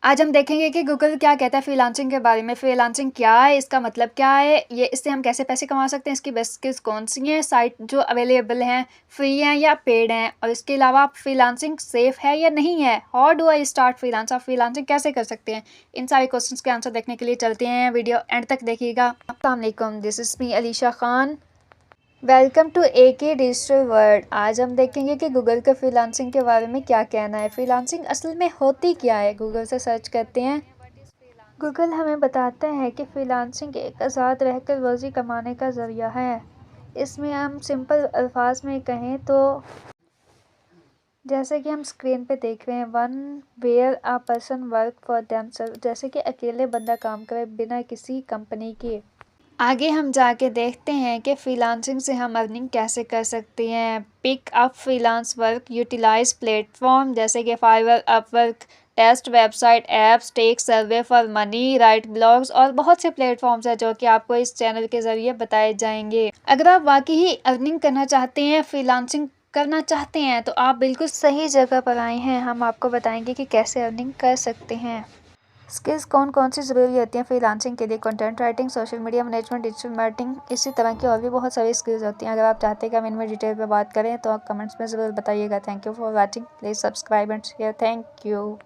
आज हम देखेंगे कि गूगल क्या कहता है फ्रीलांसिंग के बारे में। फ्रीलांसिंग क्या है, इसका मतलब क्या है, ये इससे हम कैसे पैसे कमा सकते हैं, इसकी बेस्ट स्किल्स कौन सी हैं, साइट जो अवेलेबल हैं फ्री हैं या पेड हैं, और इसके अलावा फ्रीलांसिंग सेफ है या नहीं है, how do I start freelance, आप फ्रीलांसिंग कैसे कर सकते हैं। इन सारे क्वेश्चंस के आंसर देखने के लिए चलते हैं, वीडियो एंड तक देखिएगा। अस्सलाम वालेकुम, this is me Alisha Khan. Welcome to AK digital world. आज हम देखेंगे कि गूगल के फ्रीलांसिंग के बारे में क्या कहना है। फ्रीलांसिंग असल में होती क्या है, गूगल से सर्च करते हैं। गूगल हमें बताता है कि फ्रीलांसिंग एक आज़ाद रहकर रोज़ी कमाने का ज़रिया है। इसमें हम सिंपल अल्फाज में कहें तो जैसे कि हम स्क्रीन पे देख रहे हैं, one where a person work for themselves, जैसे कि अकेले बंदा काम करे बिना किसी कंपनी के। आगे हम जाके देखते हैं कि फ्रीलांसिंग से हम अर्निंग कैसे कर सकते हैं। Pick up freelance work, utilize platform जैसे कि Fiverr, Upwork, test website, apps, take survey for money, write blogs और बहुत से प्लेटफॉर्म्स हैं जो कि आपको इस चैनल के ज़रिए बताए जाएंगे। अगर आप वाकई ही अर्निंग करना चाहते हैं, फ्रीलांसिंग करना चाहते हैं, तो आप बिल्कुल सही जगह पर आए हैं। हम आपको बताएंगे कि कैसे अर्निंग कर सकते हैं। स्किल्स कौन कौन सी ज़रूरी होती हैं फ्रीलांसिंग के लिए। Content writing, social media management, digital marketing, इसी तरह की और भी बहुत सारी स्किल्स होती हैं। अगर आप चाहते हैं कि हम इनमें डिटेल पे बात करें तो आप कमेंट्स में ज़रूर बताइएगा। Thank you for watching, please subscribe and share. Thank you.